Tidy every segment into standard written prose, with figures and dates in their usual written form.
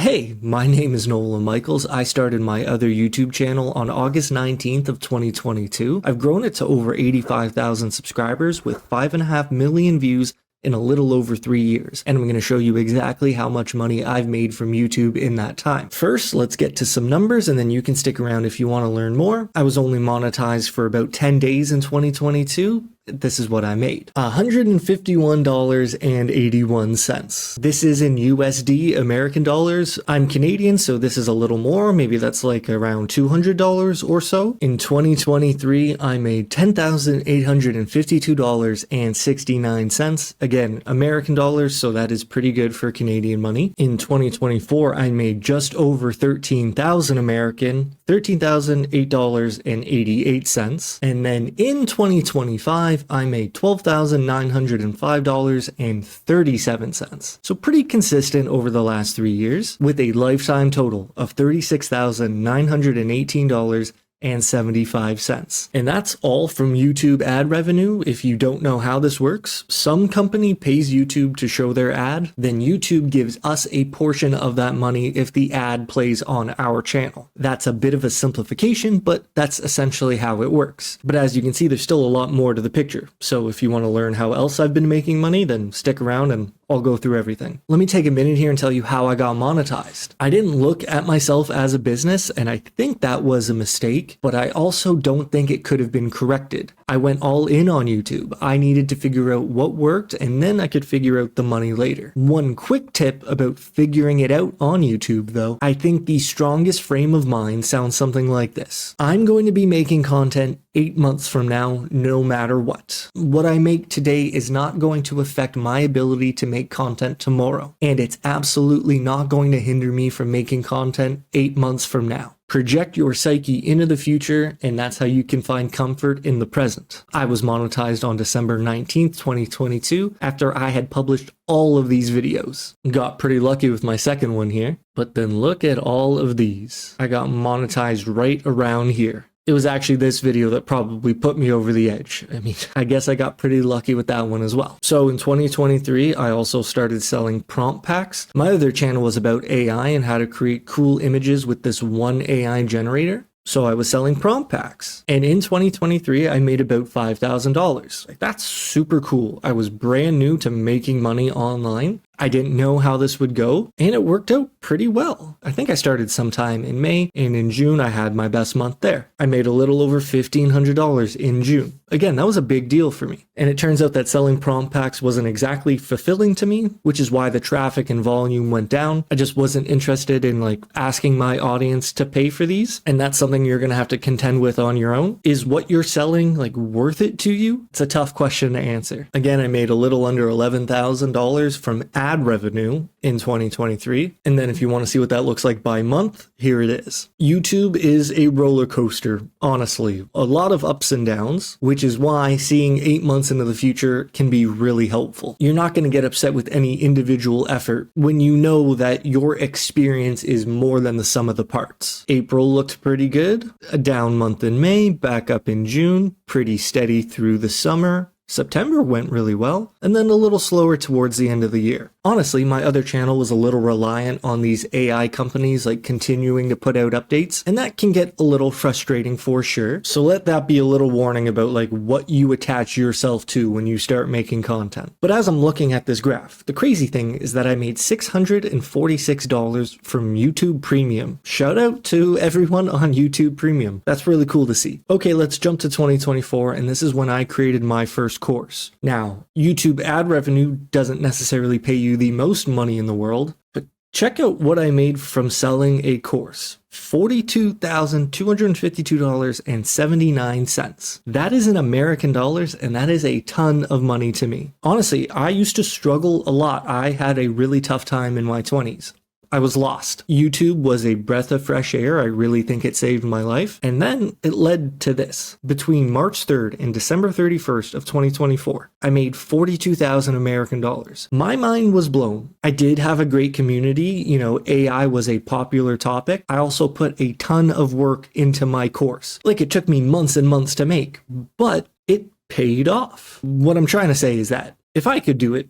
Hey, my name is Nolan Michaels. I started my other YouTube channel on August 19th of 2022. I've grown it to over 85,000 subscribers with 5.5 million views in a little over 3 years. And I'm going to show you exactly how much money I've made from YouTube in that time. First, let's get to some numbers and then you can stick around if you want to learn more. I was only monetized for about 10 days in 2022. This is what I made. $151.81. This is in USD, American dollars. I'm Canadian, so this is a little more. Maybe that's like around $200 or so. In 2023, I made $10,852.69. Again, American dollars, so that is pretty good for Canadian money. In 2024, I made just over 13,000 American, $13,008.88. And then in 2025, I made $12,905.37. So pretty consistent over the last 3 years with a lifetime total of $36,918.75. And that's all from YouTube ad revenue. If you don't know how this works, some company pays YouTube to show their ad, then YouTube gives us a portion of that money if the ad plays on our channel. That's a bit of a simplification, but that's essentially how it works. But as you can see, there's still a lot more to the picture. So if you want to learn how else I've been making money, then stick around and I'll go through everything. Let me take a minute here and tell you how I got monetized. I didn't look at myself as a business, and I think that was a mistake, but I also don't think it could have been corrected. I went all in on YouTube. I needed to figure out what worked, and then I could figure out the money later. One quick tip about figuring it out on YouTube, though, I think the strongest frame of mind sounds something like this. I'm going to be making content 8 months from now, no matter what. What I make today is not going to affect my ability to make content tomorrow, and it's absolutely not going to hinder me from making content 8 months from now. Project your psyche into the future, and that's how you can find comfort in the present. I was monetized on December 19th, 2022, after I had published all of these videos. Got pretty lucky with my second one here, but then look at all of these. I got monetized right around here. It was actually this video that probably put me over the edge. I mean, I guess I got pretty lucky with that one as well. So in 2023, I also started selling prompt packs. My other channel was about AI and how to create cool images with this one AI generator. So I was selling prompt packs. And in 2023, I made about $5,000. Like, that's super cool. I was brand new to making money online. I didn't know how this would go, and it worked out pretty well. I think I started sometime in May, and in June I had my best month there. I made a little over $1,500 in June. Again, that was a big deal for me. And it turns out that selling prompt packs wasn't exactly fulfilling to me, which is why the traffic and volume went down. I just wasn't interested in asking my audience to pay for these, and that's something you're gonna have to contend with on your own. Is what you're selling worth it to you? It's a tough question to answer. Again, I made a little under $11,000 from ad revenue in 2023. And then if you want to see what that looks like by month, here it is. YouTube is a roller coaster, honestly. A lot of ups and downs, which is why seeing 8 months into the future can be really helpful. You're not going to get upset with any individual effort when you know that your experience is more than the sum of the parts. April looked pretty good, a down month in May, back up in June, pretty steady through the summer. September went really well, and then a little slower towards the end of the year. Honestly, my other channel was a little reliant on these AI companies continuing to put out updates, and that can get a little frustrating for sure. So let that be a little warning about what you attach yourself to when you start making content. But as I'm looking at this graph, the crazy thing is that I made $646 from YouTube Premium. Shout out to everyone on YouTube Premium. That's really cool to see. Okay, let's jump to 2024, and this is when I created my first course. Now, YouTube ad revenue doesn't necessarily pay you the most money in the world, but check out what I made from selling a course. $42,252.79. That is in American dollars, and that is a ton of money to me. Honestly, I used to struggle a lot. I had a really tough time in my 20s. I was lost. YouTube was a breath of fresh air. I really think it saved my life. And then it led to this. Between March 3rd and December 31st of 2024, I made 42,000 American dollars. My mind was blown. I did have a great community. AI was a popular topic. I also put a ton of work into my course. It took me months and months to make, but it paid off. What I'm trying to say is that if I could do it,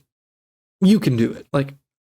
you can do it.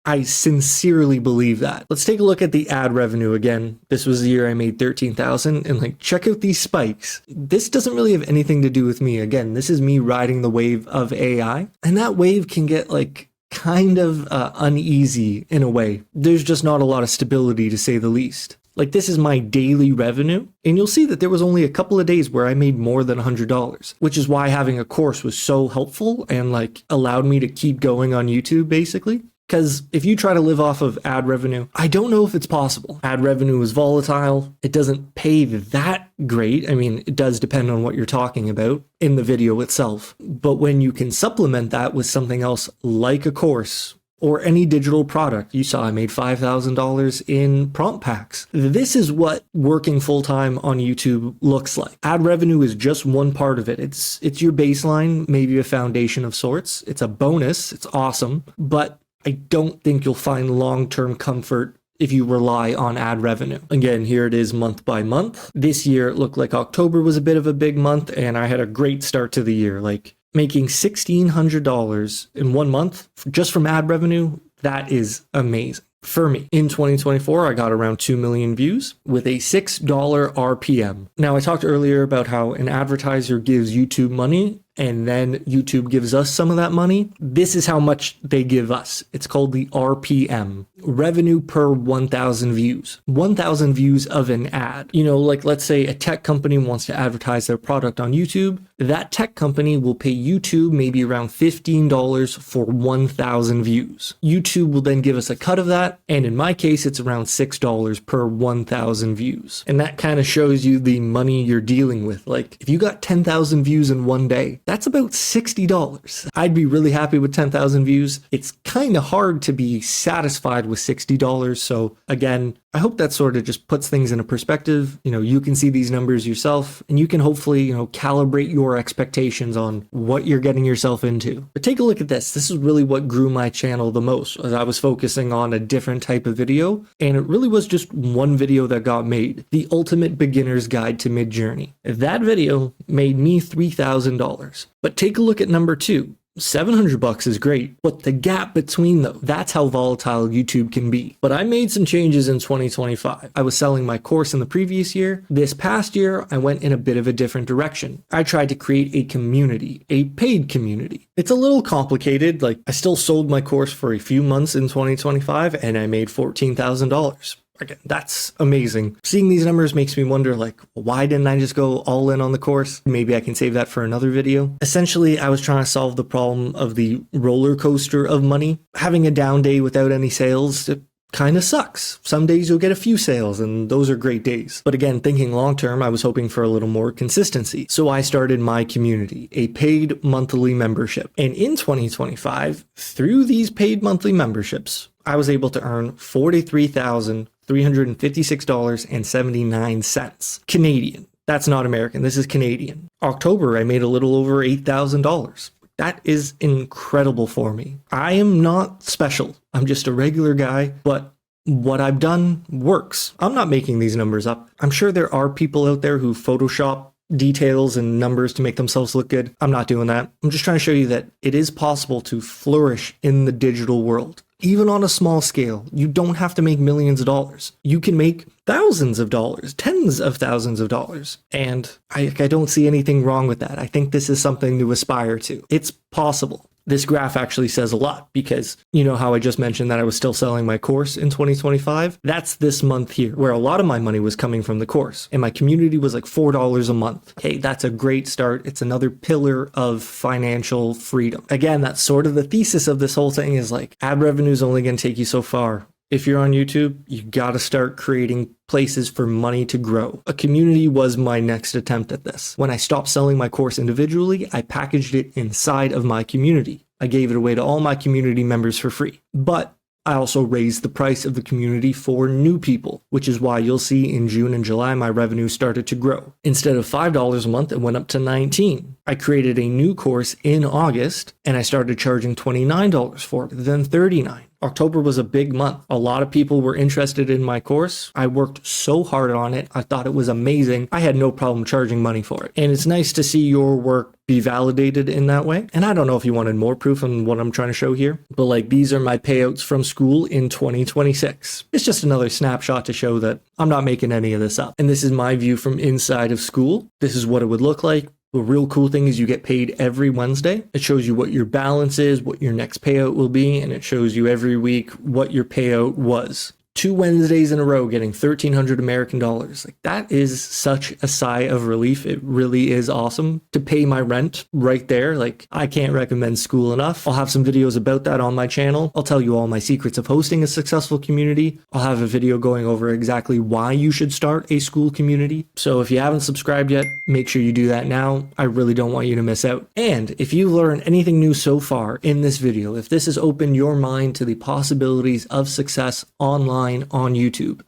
I sincerely believe that. Let's take a look at the ad revenue again. This was the year I made $13,000, and like, check out these spikes. This doesn't really have anything to do with me. Again, this is me riding the wave of AI, and that wave can get like kind of uneasy in a way. There's just not a lot of stability, to say the least. Like, this is my daily revenue, and you'll see that there was only a couple of days where I made more than $100, which is why having a course was so helpful and like allowed me to keep going on YouTube, basically. Because if you try to live off of ad revenue, I don't know if it's possible. Ad revenue is volatile. It doesn't pay that great. I mean, it does depend on what you're talking about in the video itself. But when you can supplement that with something else like a course or any digital product, you saw I made $5,000 in prompt packs. This is what working full-time on YouTube looks like. Ad revenue is just one part of it. It's your baseline, maybe a foundation of sorts. It's a bonus. It's awesome. But I don't think you'll find long-term comfort if you rely on ad revenue. Again, here it is month by month. This year, it looked like October was a bit of a big month, and I had a great start to the year. Like, making $1,600 in 1 month just from ad revenue, that is amazing. For me, in 2024, I got around 2 million views with a $6 RPM. Now, I talked earlier about how an advertiser gives YouTube money and then YouTube gives us some of that money. This is how much they give us. It's called the RPM, revenue per 1,000 views. 1,000 views of an ad. You know, like, let's say a tech company wants to advertise their product on YouTube. That tech company will pay YouTube maybe around $15 for 1,000 views. YouTube will then give us a cut of that, and in my case, it's around $6 per 1,000 views. And that kind of shows you the money you're dealing with. Like, if you got 10,000 views in one day, that's about $60. I'd be really happy with 10,000 views. It's kind of hard to be satisfied with $60. So again, I hope that sort of just puts things in a perspective. You know, you can see these numbers yourself, and you can hopefully, you know, calibrate your expectations on what you're getting yourself into. But take a look at this. This is really what grew my channel the most, as I was focusing on a different type of video, and it really was just one video that got made, the Ultimate Beginner's Guide to Midjourney. That video made me $3,000. But take a look at number 2. $700 is great, but the gap between them, that's how volatile YouTube can be. But I made some changes in 2025. I was selling my course in the previous year. This past year, I went in a bit of a different direction. I tried to create a community, a paid community. It's a little complicated. Like, I still sold my course for a few months in 2025 and I made $14,000. Again, that's amazing. Seeing these numbers makes me wonder, like, why didn't I just go all in on the course? Maybe I can save that for another video. Essentially, I was trying to solve the problem of the roller coaster of money. Having a down day without any sales, it kind of sucks. Some days you'll get a few sales, and those are great days. But again, thinking long term, I was hoping for a little more consistency. So I started my community, a paid monthly membership. And in 2025, through these paid monthly memberships, I was able to earn $43,356.79 Canadian. That's not American. This is Canadian. October, I made a little over $8,000. That is incredible for me. I am not special. I'm just a regular guy, but what I've done works. I'm not making these numbers up. I'm sure there are people out there who Photoshop details and numbers to make themselves look good. I'm not doing that. I'm just trying to show you that it is possible to flourish in the digital world. Even on a small scale, you don't have to make millions of dollars. You can make thousands of dollars, tens of thousands of dollars. And I don't see anything wrong with that. I think this is something to aspire to. It's possible. This graph actually says a lot because you know how I just mentioned that I was still selling my course in 2025? That's this month here, where a lot of my money was coming from the course. And my community was like $4 a month. Hey, that's a great start. It's another pillar of financial freedom. Again, that's sort of the thesis of this whole thing is like ad revenue is only going to take you so far. If you're on YouTube, you got to start creating places for money to grow. A community was my next attempt at this. When I stopped selling my course individually, I packaged it inside of my community. I gave it away to all my community members for free. But I also raised the price of the community for new people, which is why you'll see in June and July my revenue started to grow. Instead of $5 a month, it went up to $19. I created a new course in August and I started charging $29 for it, then $39. October was a big month. A lot of people were interested in my course. I worked so hard on it. I thought it was amazing. I had no problem charging money for it. And it's nice to see your work be validated in that way. And I don't know if you wanted more proof on what I'm trying to show here, but like these are my payouts from school in 2026. It's just another snapshot to show that I'm not making any of this up. And this is my view from inside of school. This is what it would look like. The real cool thing is you get paid every Wednesday. It shows you what your balance is, what your next payout will be, and it shows you every week what your payout was. 2 Wednesdays in a row getting 1,300 American dollars. Like that is such a sigh of relief. It really is awesome to pay my rent right there. Like I can't recommend school enough. I'll have some videos about that on my channel. I'll tell you all my secrets of hosting a successful community. I'll have a video going over exactly why you should start a school community. So if you haven't subscribed yet, make sure you do that now. I really don't want you to miss out. And if you've learned anything new so far in this video, if this has opened your mind to the possibilities of success online on YouTube,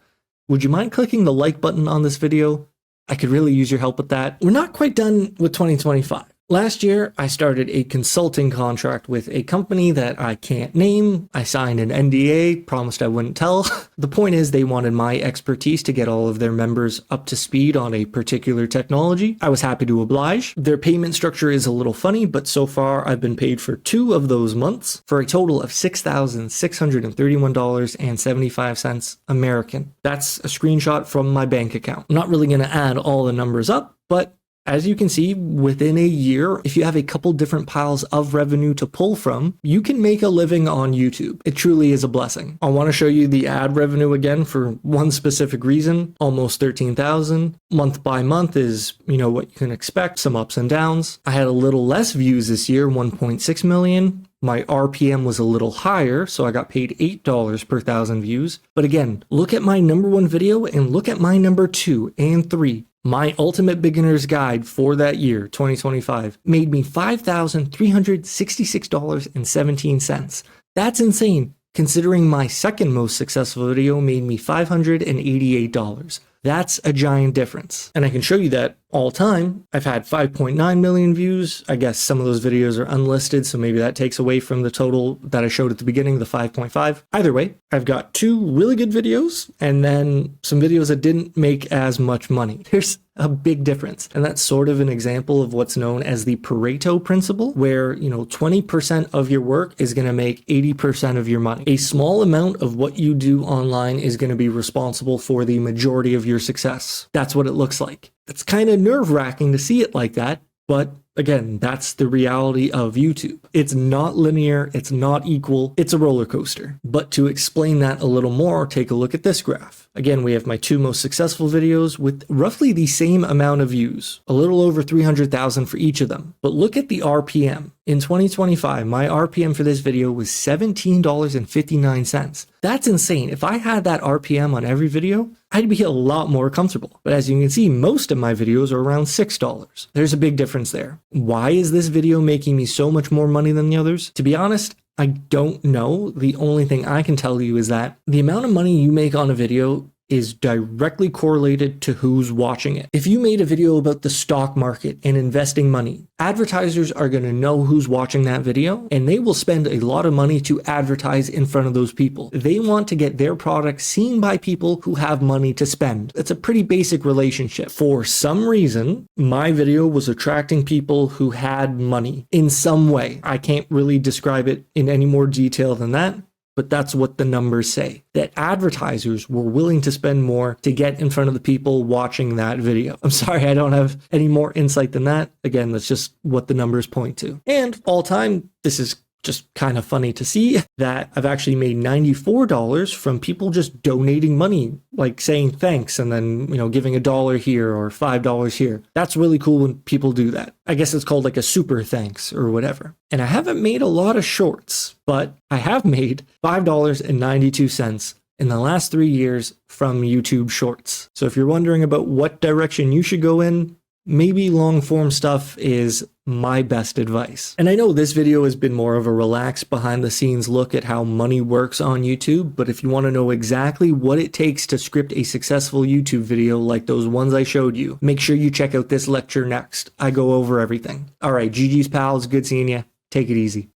would you mind clicking the like button on this video? I could really use your help with that. We're not quite done with 2025. Last year, I started a consulting contract with a company that I can't name. I signed an NDA, promised I wouldn't tell. The point is they wanted my expertise to get all of their members up to speed on a particular technology. I was happy to oblige. Their payment structure is a little funny, but so far I've been paid for 2 of those months for a total of $6,631.75 American. That's a screenshot from my bank account. I'm not really going to add all the numbers up, but as you can see, within a year, if you have a couple different piles of revenue to pull from, you can make a living on YouTube. It truly is a blessing. I want to show you the ad revenue again for one specific reason, almost 13,000. Month by month is, what you can expect, some ups and downs. I had a little less views this year, 1.6 million. My RPM was a little higher, so I got paid $8 per 1,000 views. But again, look at my number 1 video and look at my number 2 and 3. My ultimate beginner's guide for that year, 2025, made me $5,366.17. That's insane, considering my second most successful video made me $588. That's a giant difference. And I can show you that all time. I've had 5.9 million views. I guess some of those videos are unlisted, so maybe that takes away from the total that I showed at the beginning, the 5.5. Either way, I've got 2 really good videos and then some videos that didn't make as much money. There's a big difference. And that's sort of an example of what's known as the Pareto Principle, where, 20% of your work is going to make 80% of your money. A small amount of what you do online is going to be responsible for the majority of your success. That's what it looks like. It's kind of nerve-wracking to see it like that, but again, that's the reality of YouTube. It's not linear, it's not equal, it's a roller coaster. But to explain that a little more, take a look at this graph. Again, we have my 2 most successful videos with roughly the same amount of views, a little over 300,000 for each of them. But look at the RPM. In 2025, my RPM for this video was $17.59. That's insane. If I had that RPM on every video, I'd be a lot more comfortable. But as you can see, most of my videos are around $6. There's a big difference there. Why is this video making me so much more money than the others? To be honest, I don't know. The only thing I can tell you is that the amount of money you make on a video is directly correlated to who's watching it. If you made a video about the stock market and investing money, advertisers are going to know who's watching that video, and they will spend a lot of money to advertise in front of those people. They want to get their product seen by people who have money to spend. It's a pretty basic relationship. For some reason, my video was attracting people who had money in some way. I can't really describe it in any more detail than that, but that's what the numbers say, that advertisers were willing to spend more to get in front of the people watching that video. I'm sorry, I don't have any more insight than that. Again, that's just what the numbers point to. And all time, this is just kind of funny to see that I've actually made $94 from people just donating money, like saying thanks and then, giving $1 here or $5 here. That's really cool when people do that. I guess it's called like a super thanks or whatever. And I haven't made a lot of shorts, but I have made $5.92 in the last 3 years from YouTube Shorts. So if you're wondering about what direction you should go in, maybe long form stuff is my best advice. And I know this video has been more of a relaxed behind the scenes look at how money works on YouTube, but if you want to know exactly what it takes to script a successful YouTube video like those ones I showed you, make sure you check out this lecture next. I go over everything. All right, GG's pals, good seeing you. Take it easy.